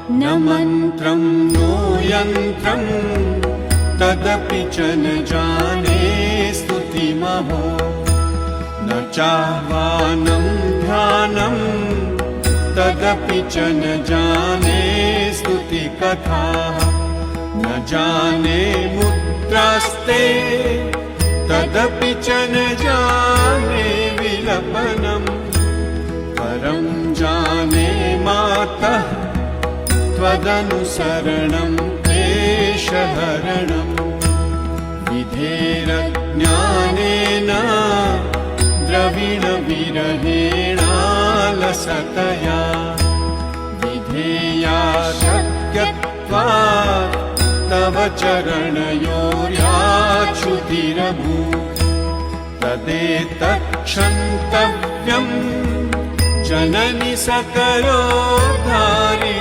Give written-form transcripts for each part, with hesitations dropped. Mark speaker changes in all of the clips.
Speaker 1: न मन्त्रं नो यन्त्रं तदपि च न जाने स्तुतिमहो न चाह्वानं ध्यानं तदपि च न जाने स्तुतिकथाः न जाने मुद्रास्ते तदपि च न जाने विलपनम् परं जाने मातः त्वदनुसरणं क्लेशहरणं विधेरज्ञानेन द्रविणविरहेणालसतया विधेया शक्यत्वात् तव चरणयोर्याच्युतिरभूत् तदेतत्क्षन्तव्यं जननि सकलोद्धारिणी।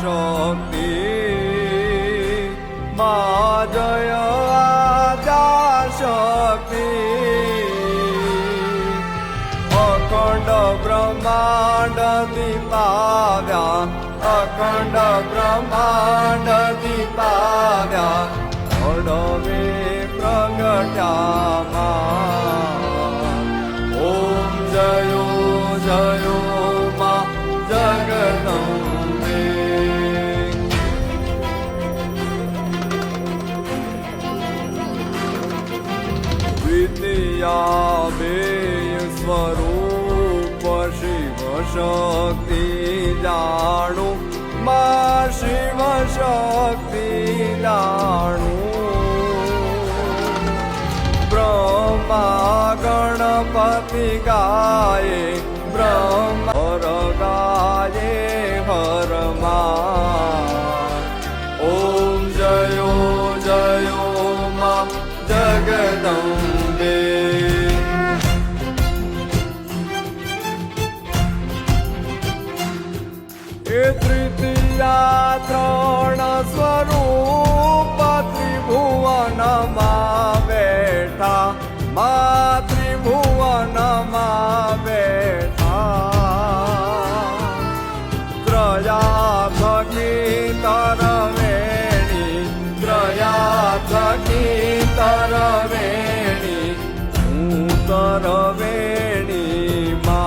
Speaker 2: शक्ति मा जय आद्या शक्ति अखंड ब्रह्मांड दीपाव्या अखंड ब्रह्मांड दीपाव्या अडवे प्रगट्या मा ओम जयो जयो मा जगदम्बे। विद्याभेय स्वरूप शिव शक्ति जाणु मा शिव शक्ति जाणु ब्रह्मा गणपति गाये ब्रह्म हर गाये हरमा ओम जयो जयो मा जगदम्बे। तृतीया त्रण स्वरूप त्रिभुवन मा बैठा मा त्रिभुवन मा बैठा त्रया थकी तरवेणी त्रया थकी तरवेणी तरवेणी मा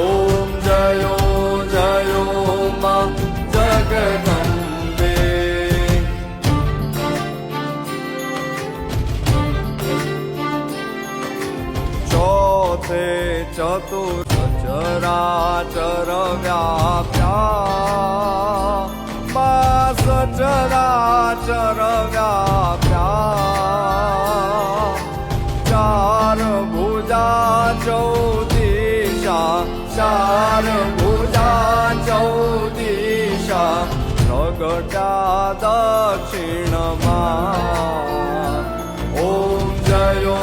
Speaker 2: ओम जयो जयो मा जगदम्बे। चौथे चतुर चराचर व्याप्या मा सचराचर व्याप्या चार भुजा चौदिशा चार भुजा चौदिशा प्रगट्या दक्षिणमा ओम जयो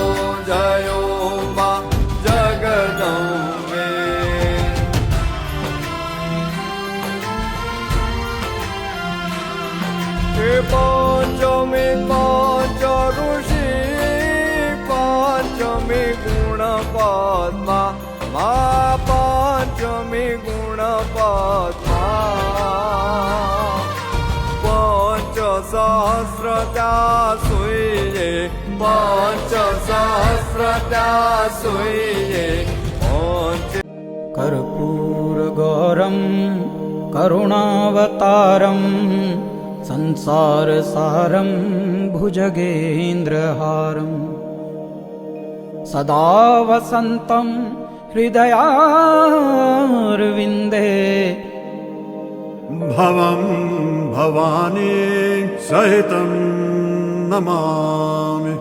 Speaker 2: जयो मा जगदम्बे। पंचमी पंच ऋषि पंचमी गुण पद्मा मा पंचमी गुण पद्मा पंच सहस्र सुये पंच सहस्र सुये पंच
Speaker 3: कर्पूरगौरं करुणावतारं संसारसारं भुजगेन्द्रहारं सदा वसन्तं हृदयारविन्दे
Speaker 4: भवं भवानी सहितं नमामि।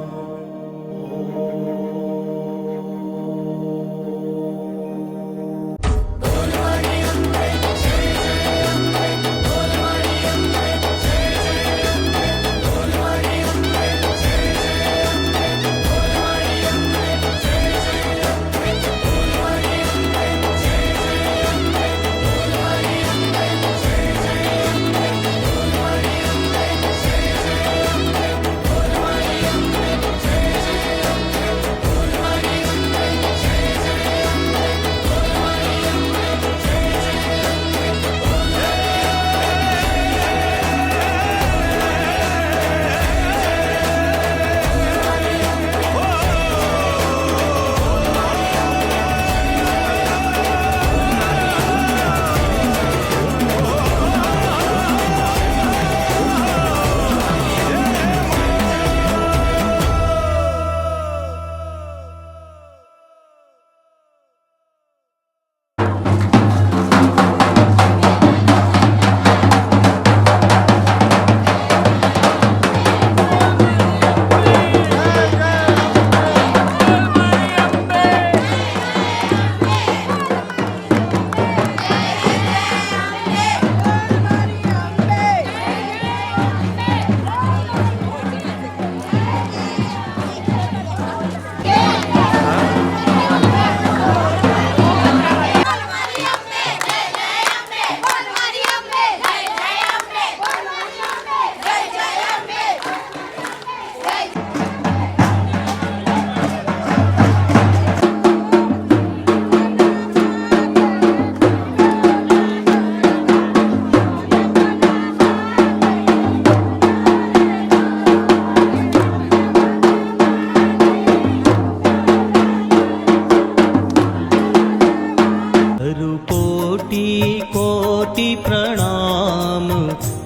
Speaker 5: कोटि प्रणाम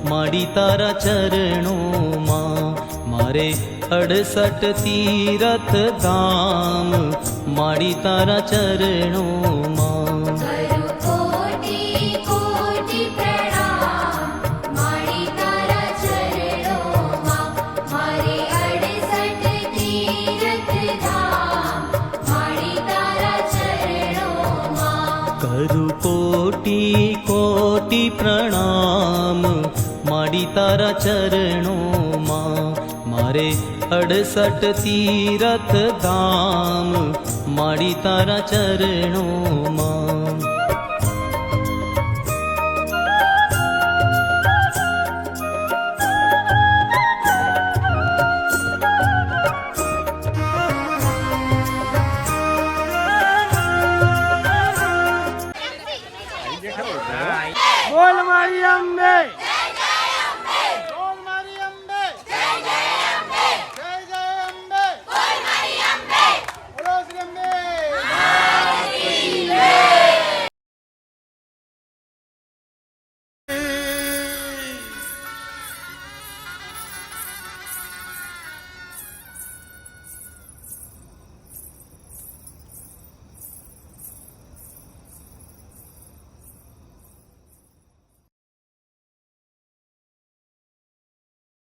Speaker 5: माड़ी तारा चरणों मां मारे 68 तीरथ धाम माड़ी तारा चरणों मां कोटि प्रणाम माड़ी तारा चरणों मां मारे 68 तीरथ धाम माड़ी तारा चरणों मां।